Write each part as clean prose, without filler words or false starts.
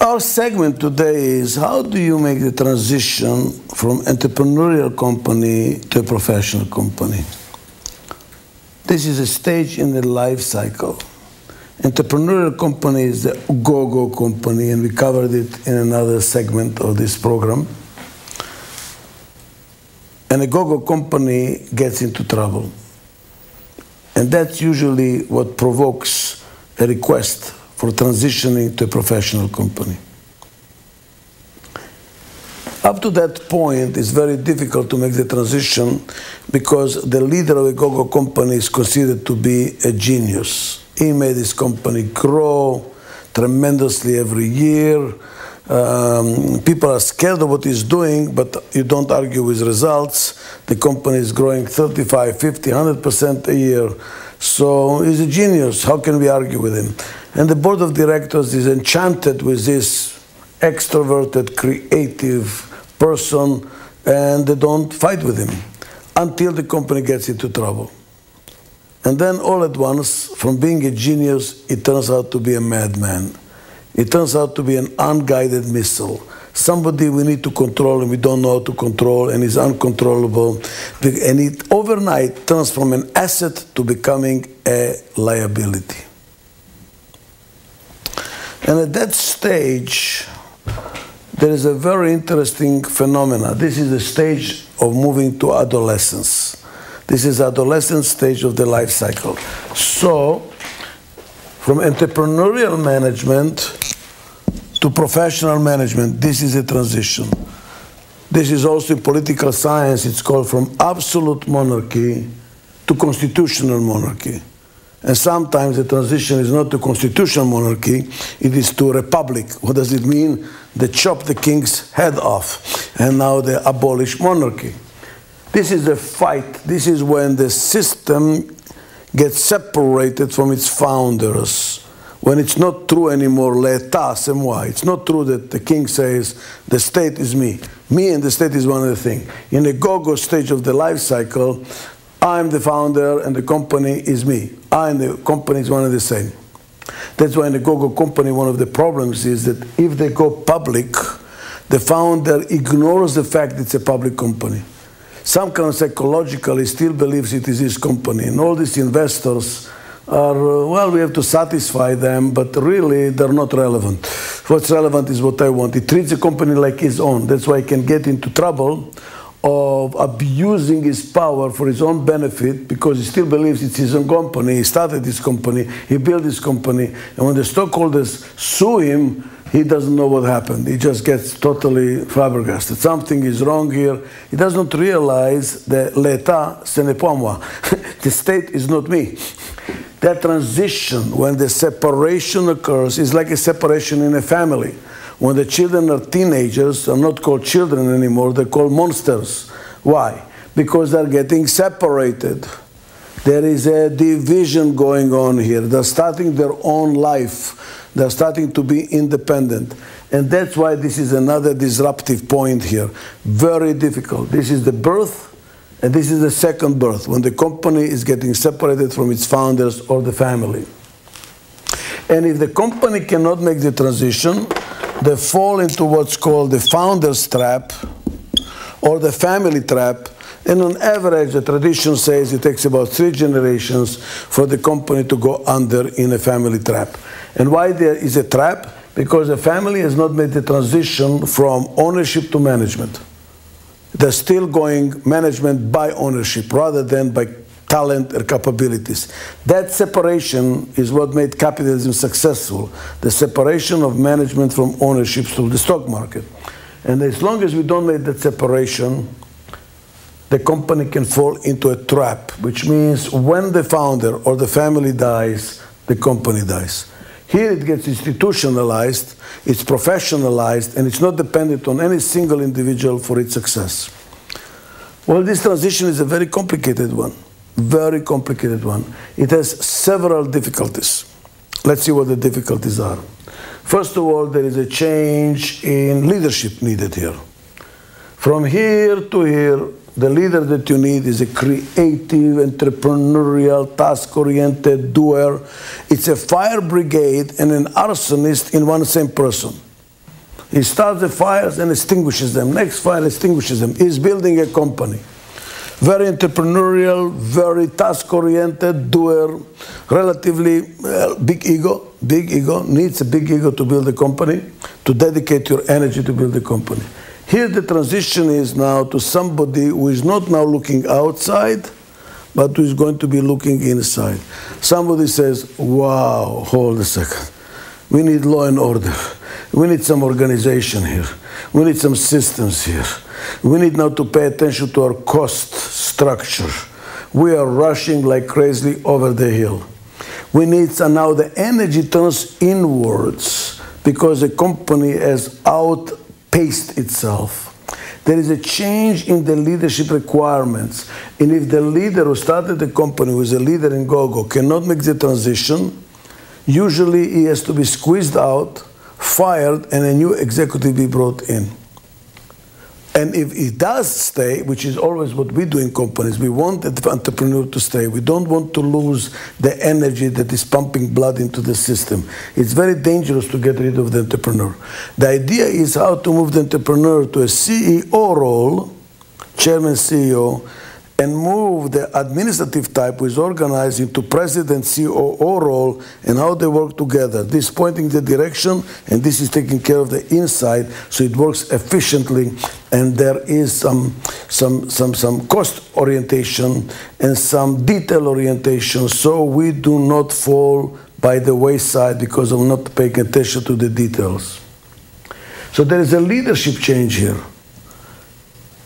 Our segment today is how do you make the transition from entrepreneurial company to a professional company? This is a stage in the life cycle. Entrepreneurial company is the go-go company, and we covered it in another segment of this program. And a go-go company gets into trouble. And that's usually what provokes a request for transitioning to a professional company. Up to that point, it's very difficult to make the transition because the leader of a go-go company is considered to be a genius. He made his company grow tremendously every year. People are scared of what he's doing, but you don't argue with results. The company is growing 35, 50, 100% a year. So he's a genius. How can we argue with him? And the board of directors is enchanted with this extroverted, creative person, and they don't fight with him until the company gets into trouble. And then all at once, from being a genius, it turns out to be a madman. It turns out to be an unguided missile. Somebody we need to control and we don't know how to control, and is uncontrollable. And it overnight turns from an asset to becoming a liability. And at that stage, there is a very interesting phenomenon. This is the stage of moving to adolescence. This is the adolescent stage of the life cycle. So, from entrepreneurial management to professional management, this is a transition. This is also in political science, it's called from absolute monarchy to constitutional monarchy. And sometimes the transition is not to constitutional monarchy, it is to republic. What does it mean? They chop the king's head off, and now they abolish monarchy. This is a fight. This is when the system gets separated from its founders. When it's not true anymore, l'état, c'est moi. It's not true that the king says, the state is me. Me and the state is one of the things. In the go-go stage of the life cycle, I'm the founder and the company is me. I and the company is one and the same. That's why in the go-go company, one of the problems is that if they go public, the founder ignores the fact it's a public company. Some kind of psychologically still believes it is his company. And all these investors are, well, we have to satisfy them, but really they're not relevant. What's relevant is what I want. He treats the company like his own. That's why he can get into trouble of abusing his power for his own benefit because he still believes it's his own company. He started this company, he built this company, and when the stockholders sue him, he doesn't know what happened. He just gets totally flabbergasted. Something is wrong here. He doesn't realize that l'état, ce n'est pas moi. The state is not me. That transition, when the separation occurs, is like a separation in a family. When the children are teenagers, they're not called children anymore, they're called monsters. Why? Because they're getting separated. There is a division going on here. They're starting their own life. They're starting to be independent. And that's why this is another disruptive point here. Very difficult. This is the birth, and this is the second birth, when the company is getting separated from its founders or the family. And if the company cannot make the transition, they fall into what's called the founder's trap or the family trap. And on average, the tradition says it takes about 3 generations for the company to go under in a family trap. And why there is a trap? Because the family has not made the transition from ownership to management. They're still going management by ownership rather than by talent or capabilities. That separation is what made capitalism successful, the separation of management from ownership through the stock market. And as long as we don't make that separation, the company can fall into a trap, which means when the founder or the family dies, the company dies. Here it gets institutionalized, it's professionalized, and it's not dependent on any single individual for its success. Well, this transition is a very complicated one. Very complicated one. It has several difficulties. Let's see what the difficulties are. First of all, there is a change in leadership needed here. From here to here, the leader that you need is a creative, entrepreneurial, task-oriented doer. It's a fire brigade and an arsonist in one same person. He starts the fires and extinguishes them. Next fire extinguishes them. He's building a company. Very entrepreneurial, very task-oriented, doer, relatively big ego, needs a big ego to build a company, to dedicate your energy to build a company. Here the transition is now to somebody who is not now looking outside, but who is going to be looking inside. Somebody says, wow, hold a second. We need law and order. We need some organization here. We need some systems here. We need now to pay attention to our cost structure. We are rushing like crazy over the hill. We need, and now the energy turns inwards because the company has outpaced itself. There is a change in the leadership requirements. And if the leader who started the company, who is a leader in GoGo, cannot make the transition, usually he has to be squeezed out, fired, and a new executive be brought in. And if he does stay, which is always what we do in companies, we want the entrepreneur to stay. We don't want to lose the energy that is pumping blood into the system. It's very dangerous to get rid of the entrepreneur. The idea is how to move the entrepreneur to a CEO role, chairman CEO, and move the administrative type who is organized into president, COO role, and how they work together. This pointing the direction, and this is taking care of the inside, so it works efficiently, and there is some cost orientation and some detail orientation, so we do not fall by the wayside because of not paying attention to the details. So there is a leadership change here.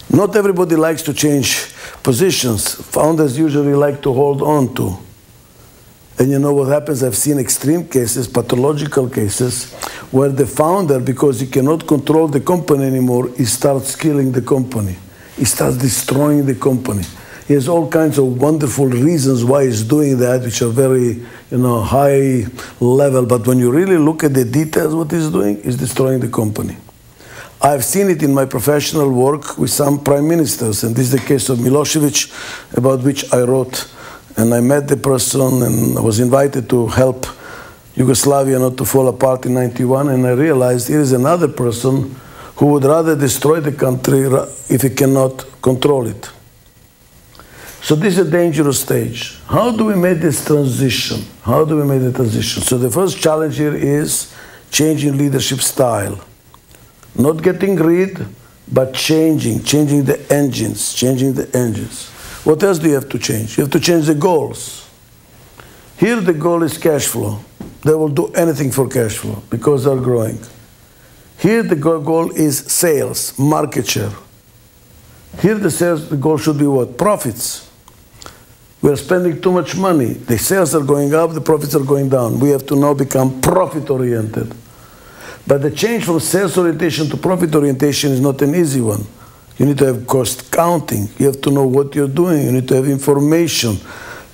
Not everybody likes to change positions. Founders usually like to hold on to. And you know what happens? I've seen extreme cases, pathological cases, where the founder, because he cannot control the company anymore, he starts killing the company. He starts destroying the company. He has all kinds of wonderful reasons why he's doing that, which are very, high level. But when you really look at the details, what he's doing is destroying the company. I've seen it in my professional work with some prime ministers, and this is the case of Milosevic, about which I wrote. And I met the person, and I was invited to help Yugoslavia not to fall apart in '91, and I realized here is another person who would rather destroy the country if he cannot control it. So this is a dangerous stage. How do we make this transition? How do we make the transition? So the first challenge here is changing leadership style. Not getting rid, but changing the engines, What else do you have to change? You have to change the goals. Here the goal is cash flow. They will do anything for cash flow because they're growing. Here the goal is sales, market share. Here the goal should be what? Profits. We are spending too much money. The sales are going up, the profits are going down. We have to now become profit-oriented. But the change from sales orientation to profit orientation is not an easy one. You need to have cost counting. You have to know what you're doing. You need to have information.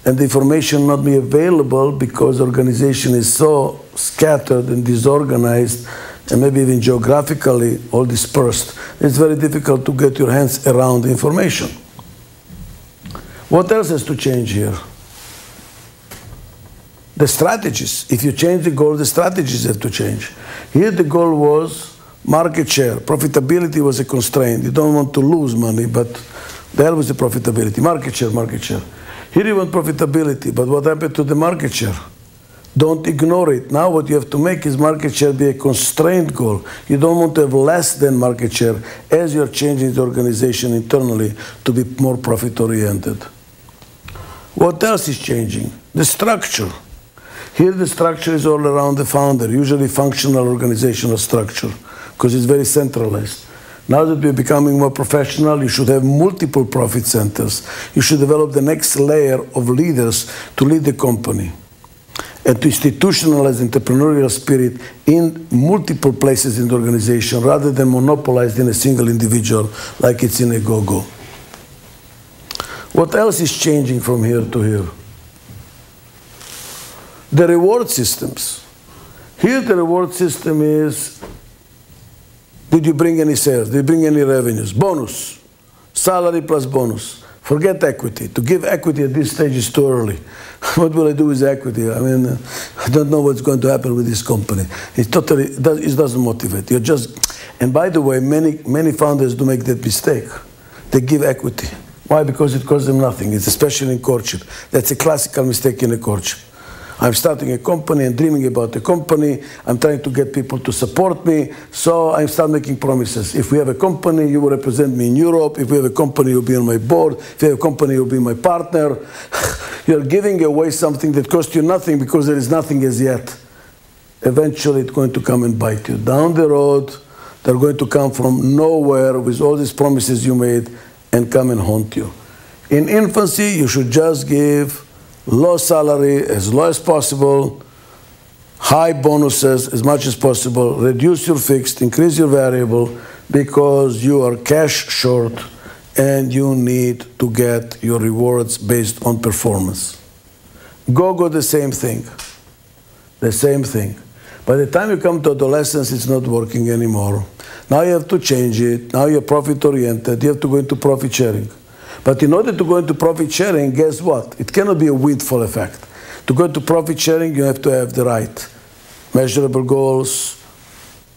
And the information not be available because the organization is so scattered and disorganized and maybe even geographically all dispersed. It's very difficult to get your hands around the information. What else has to change here? The strategies. If you change the goal, the strategies have to change. Here the goal was market share. Profitability was a constraint. You don't want to lose money, but there was the profitability. Market share. Here you want profitability, but what happened to the market share? Don't ignore it. Now what you have to make is market share be a constrained goal. You don't want to have less than market share as you're changing the organization internally to be more profit-oriented. What else is changing? The structure. Here the structure is all around the founder, usually functional organizational structure, because it's very centralized. Now that we're becoming more professional, you should have multiple profit centers. You should develop the next layer of leaders to lead the company and to institutionalize entrepreneurial spirit in multiple places in the organization rather than monopolized in a single individual like it's in a GoGo. What else is changing from here to here? The reward systems. Here the reward system is, did you bring any sales? Did you bring any revenues? Bonus. Salary plus bonus. Forget equity. To give equity at this stage is too early. What will I do with equity? I mean, I don't know what's going to happen with this company. It doesn't motivate. You're just And by the way, many founders do make that mistake. They give equity. Why? Because it costs them nothing. It's especially in courtship. That's a classical mistake in a courtship. I'm starting a company and dreaming about a company. I'm trying to get people to support me. So I start making promises. If we have a company, you will represent me in Europe. If we have a company, you'll be on my board. If you have a company, you'll be my partner. You're giving away something that costs you nothing because there is nothing as yet. Eventually, it's going to come and bite you. Down the road, they're going to come from nowhere with all these promises you made and come and haunt you. In infancy, you should just give low salary, as low as possible, high bonuses as much as possible, reduce your fixed, increase your variable, because you are cash short and you need to get your rewards based on performance. Go, the same thing. The same thing. By the time you come to adolescence, it's not working anymore. Now you have to change it. Now you're profit-oriented. You have to go into profit sharing. But in order to go into profit sharing, guess what? It cannot be a windfall effect. To go into profit sharing, you have to have the right measurable goals,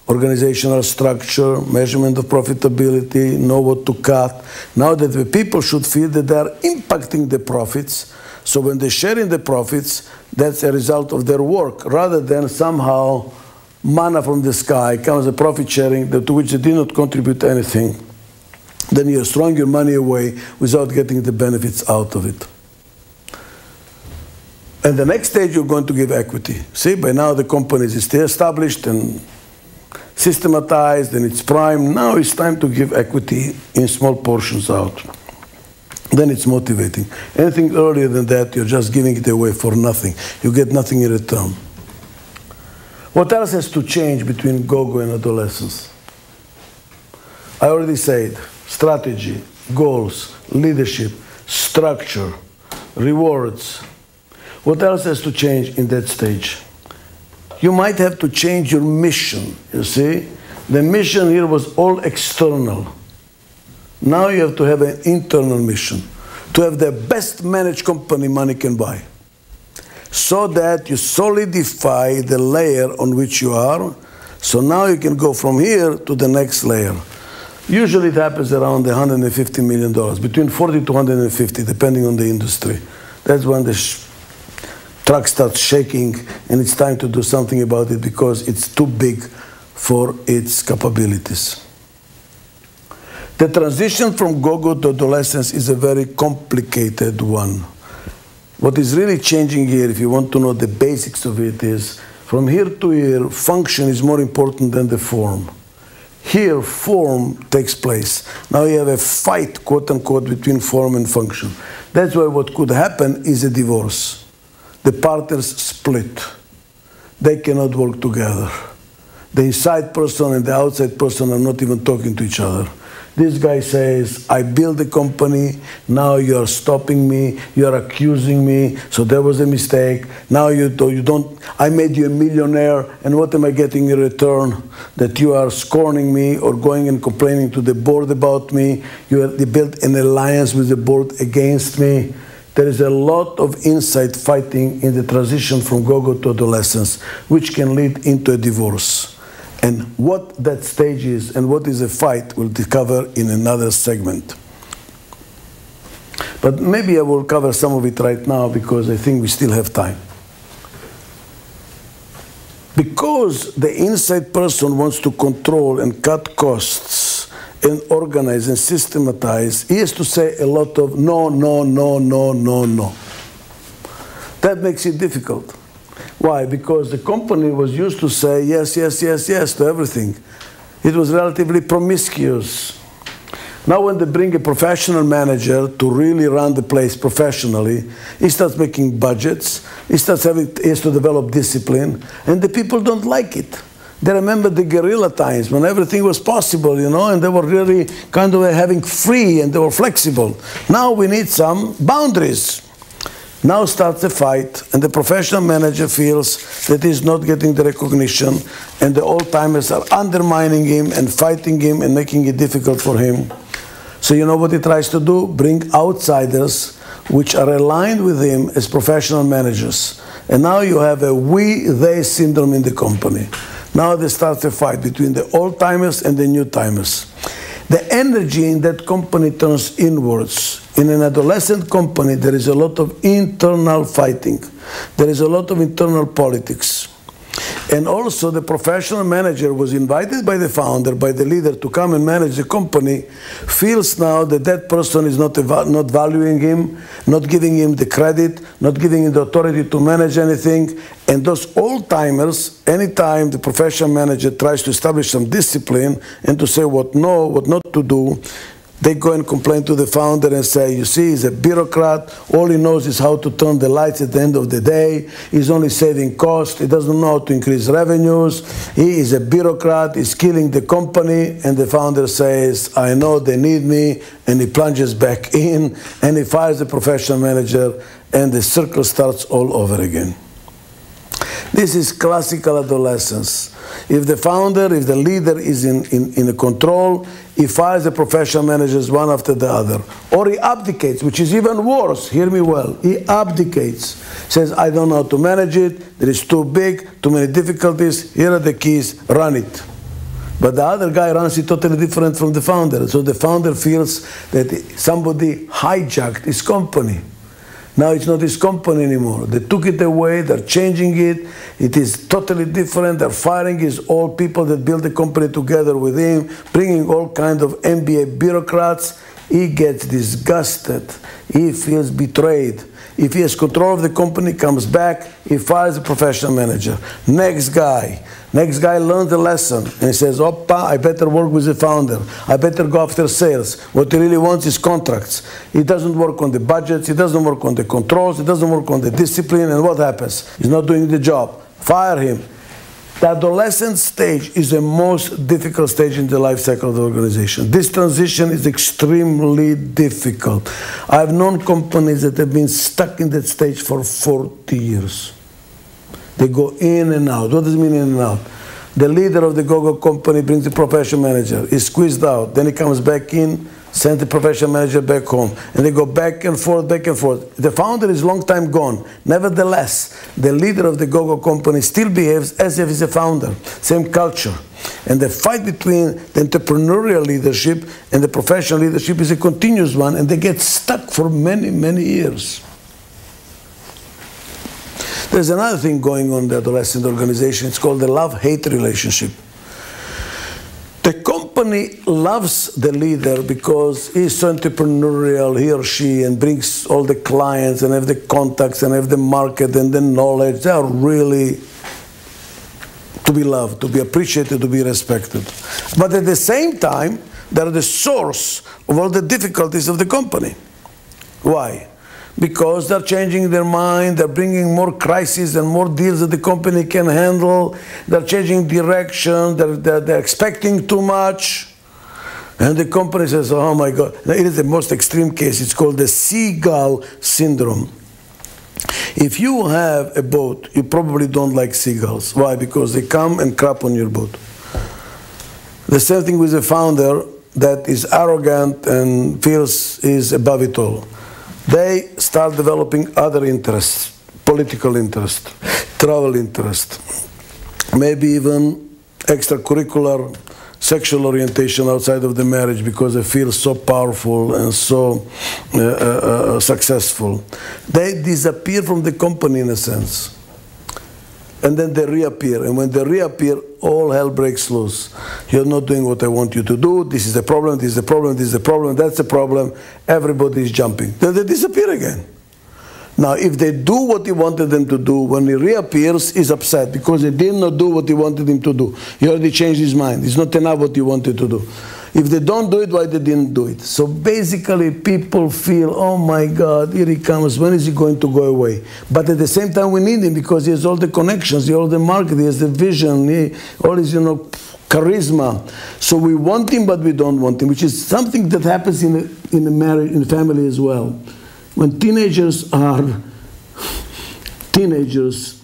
organizational structure, measurement of profitability, know what to cut. Now that the people should feel that they are impacting the profits, so when they share in the profits, that's a result of their work, rather than somehow manna from the sky comes a profit sharing to which they did not contribute anything. Then you're throwing your money away without getting the benefits out of it. And the next stage, you're going to give equity. See, by now the company is still established and systematized and it's prime. Now it's time to give equity in small portions out. Then it's motivating. Anything earlier than that, you're just giving it away for nothing. You get nothing in return. What else has to change between go-go and adolescence? I already said, strategy, goals, leadership, structure, rewards. What else has to change in that stage? You might have to change your mission, you see? The mission here was all external. Now you have to have an internal mission, to have the best managed company money can buy, so that you solidify the layer on which you are, so now you can go from here to the next layer. Usually it happens around $150 million, between 40 to 150, depending on the industry. That's when the truck starts shaking and it's time to do something about it because it's too big for its capabilities. The transition from go-go to adolescence is a very complicated one. What is really changing here, if you want to know the basics of it, is from here to here, function is more important than the form. Here, form takes place. Now you have a fight, quote unquote, between form and function. That's why what could happen is a divorce. The partners split. They cannot work together. The inside person and the outside person are not even talking to each other. This guy says, I built the company, now you are stopping me, you are accusing me, so there was a mistake. Now you don't, I made you a millionaire, and what am I getting in return? That you are scorning me or going and complaining to the board about me. You built an alliance with the board against me. There is a lot of inside fighting in the transition from go-go to adolescence, which can lead into a divorce. And what that stage is and what is a fight we'll cover in another segment. But maybe I will cover some of it right now because I think we still have time. Because the inside person wants to control and cut costs and organize and systematize, he has to say a lot of no, no, no, no, no, no. That makes it difficult. Why? Because the company was used to say yes, yes, yes, yes to everything. It was relatively promiscuous. Now when they bring a professional manager to really run the place professionally, he starts making budgets, he has to develop discipline, and the people don't like it. They remember the guerrilla times when everything was possible, you know, and they were really kind of having free and they were flexible. Now we need some boundaries. Now starts the fight, and the professional manager feels that he's not getting the recognition, and the old-timers are undermining him and fighting him and making it difficult for him. So you know what he tries to do? Bring outsiders which are aligned with him as professional managers. And now you have a we-they syndrome in the company. Now there starts a fight between the old-timers and the new-timers. The energy in that company turns inwards. In an adolescent company, there is a lot of internal fighting. There is a lot of internal politics. And also the professional manager was invited by the founder, by the leader, to come and manage the company, feels now that that person is not valuing him, not giving him the credit, not giving him the authority to manage anything. And those old-timers, anytime the professional manager tries to establish some discipline and to say what not to do, they go and complain to the founder and say, you see, he's a bureaucrat. All he knows is how to turn the lights at the end of the day. He's only saving costs. He doesn't know how to increase revenues. He is a bureaucrat. He's killing the company. And the founder says, I know they need me. And he plunges back in and he fires the professional manager and the circle starts all over again. This is classical adolescence. If the founder, if the leader is in control, he fires the professional managers one after the other. Or he abdicates, which is even worse. Hear me well. He abdicates. Says, I don't know how to manage it. It is too big, too many difficulties. Here are the keys. Run it. But the other guy runs it totally different from the founder. So the founder feels that somebody hijacked his company. Now it's not his company anymore. They took it away, they're changing it, it is totally different, they're firing his old people that built the company together with him, bringing all kinds of MBA bureaucrats. He gets disgusted, he feels betrayed. If he has control of the company, comes back, he fires the professional manager. Next guy learns the lesson and he says, Oppa, I better work with the founder. I better go after sales. What he really wants is contracts. He doesn't work on the budgets, he doesn't work on the controls, he doesn't work on the discipline, and what happens? He's not doing the job. Fire him. The adolescent stage is the most difficult stage in the life cycle of the organization. This transition is extremely difficult. I've known companies that have been stuck in that stage for 40 years. They go in and out. What does it mean in and out? The leader of the go-go company brings the professional manager. He's squeezed out. Then he comes back in, sends the professional manager back home. And they go back and forth, back and forth. The founder is long time gone. Nevertheless, the leader of the go-go company still behaves as if he's a founder. Same culture. And the fight between the entrepreneurial leadership and the professional leadership is a continuous one, and they get stuck for many, many years. There's another thing going on in the adolescent organization. It's called the love-hate relationship. The company loves the leader because he's so entrepreneurial, he or she, and brings all the clients and have the contacts and have the market and the knowledge. They are really to be loved, to be appreciated, to be respected. But at the same time, they're the source of all the difficulties of the company. Why? Because they're changing their mind, they're bringing more crises and more deals that the company can handle, they're changing direction, they're expecting too much. And the company says, oh my God, it is the most extreme case. It's called the seagull syndrome. If you have a boat, you probably don't like seagulls. Why? Because they come and crap on your boat. The same thing with a founder that is arrogant and feels he's above it all. They start developing other interests, political interest, travel interest, maybe even extracurricular sexual orientation outside of the marriage because they feel so powerful and so successful. They disappear from the company in a sense. And then they reappear. And when they reappear, all hell breaks loose. You're not doing what I want you to do. This is the problem, this is the problem, this is the problem, that's the problem. Everybody is jumping. Then they disappear again. Now, if they do what he wanted them to do, when he reappears, he's upset because they did not do what he wanted him to do. He already changed his mind. It's not enough what he wanted to do. If they don't do it, why they didn't do it? So basically, people feel, oh my God, here he comes. When is he going to go away? But at the same time, we need him because he has all the connections, he has all the market, he has the vision, all his, charisma. So we want him, but we don't want him, which is something that happens in a marriage, in a family as well. When teenagers are teenagers,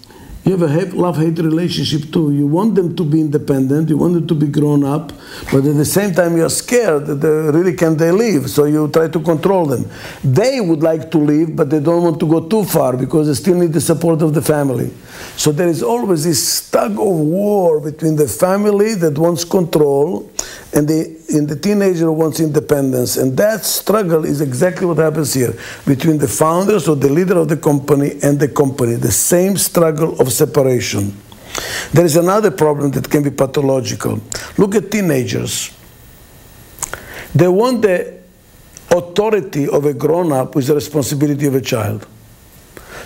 You have a love-hate relationship too. You want them to be independent, you want them to be grown up, but at the same time you're scared that really can they leave, so you try to control them. They would like to leave, but they don't want to go too far because they still need the support of the family. So there is always this tug of war between the family that wants control and the teenager who wants independence. And that struggle is exactly what happens here between the founders or the leader of the company and the company, the same struggle of separation. There is another problem that can be pathological. Look at teenagers. They want the authority of a grown-up with the responsibility of a child.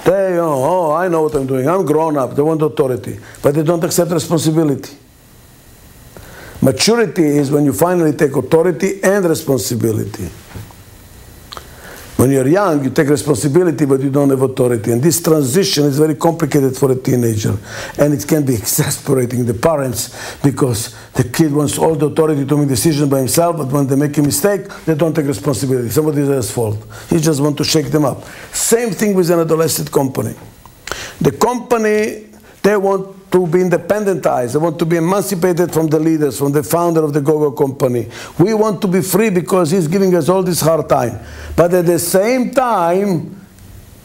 They, oh, I know what I'm doing. I'm grown up. They want authority. But they don't accept responsibility. Maturity is when you finally take authority and responsibility. When you're young, you take responsibility, but you don't have authority. And this transition is very complicated for a teenager. And it can be exasperating the parents because the kid wants all the authority to make decisions by himself, but when they make a mistake, they don't take responsibility. Somebody else's fault. You just want to shake them up. Same thing with an adolescent company. The company, they want to be independentized. They want to be emancipated from the leaders, from the founder of the Go-Go company. We want to be free because he's giving us all this hard time. But at the same time,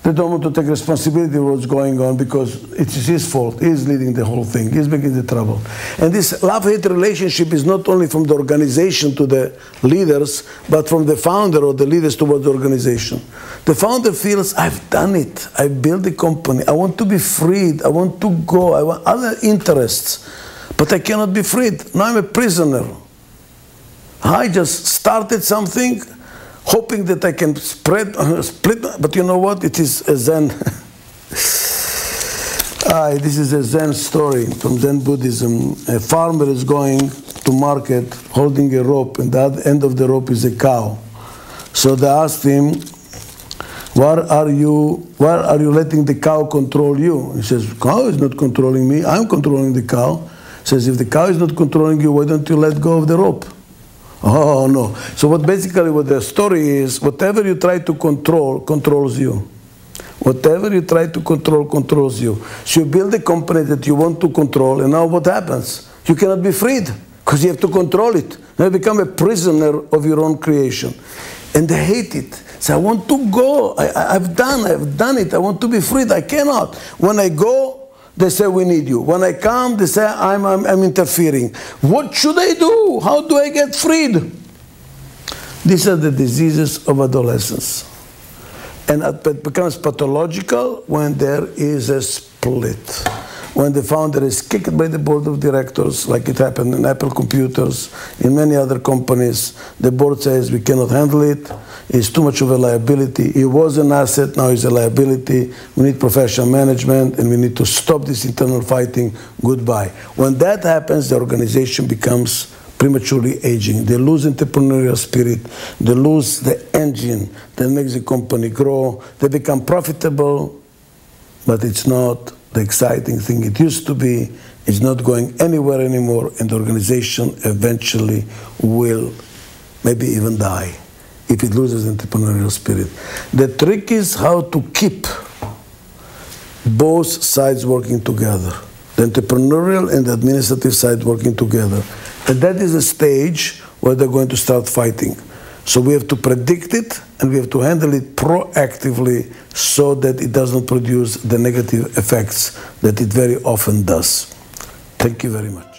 they don't want to take responsibility for what's going on because it's his fault. He's leading the whole thing. He's making the trouble. And this love-hate relationship is not only from the organization to the leaders, but from the founder or the leaders towards the organization. The founder feels, I've done it. I built the company. I want to be freed. I want to go. I want other interests. But I cannot be freed. Now I'm a prisoner. I just started something hoping that I can split, but you know what? It is a Zen. This is a Zen story from Zen Buddhism. A farmer is going to market holding a rope, and the other end of the rope is a cow. So they asked him, why are you letting the cow control you? He says, cow is not controlling me, I'm controlling the cow. He says, if the cow is not controlling you, why don't you let go of the rope? Oh, no. So what the story is, whatever you try to control, controls you. Whatever you try to control, controls you. So you build a company that you want to control, and now what happens? You cannot be freed, because you have to control it. Now you become a prisoner of your own creation. And they hate it. So I want to go. I've done it. I want to be freed. I cannot. When I go, they say, we need you. When I come, they say, I'm interfering. What should I do? How do I get freed? These are the diseases of adolescence. And it becomes pathological when there is a split. When the founder is kicked by the board of directors, like it happened in Apple Computers, in many other companies, the board says, we cannot handle it. It's too much of a liability. He was an asset, now he's a liability. We need professional management, and we need to stop this internal fighting. Goodbye. When that happens, the organization becomes prematurely aging. They lose entrepreneurial spirit. They lose the engine that makes the company grow. They become profitable, but it's not the exciting thing it used to be. It's not going anywhere anymore, and the organization eventually will maybe even die if it loses entrepreneurial spirit. The trick is how to keep both sides working together, the entrepreneurial and the administrative side working together. And that is a stage where they're going to start fighting. So we have to predict it, and we have to handle it proactively so that it doesn't produce the negative effects that it very often does. Thank you very much.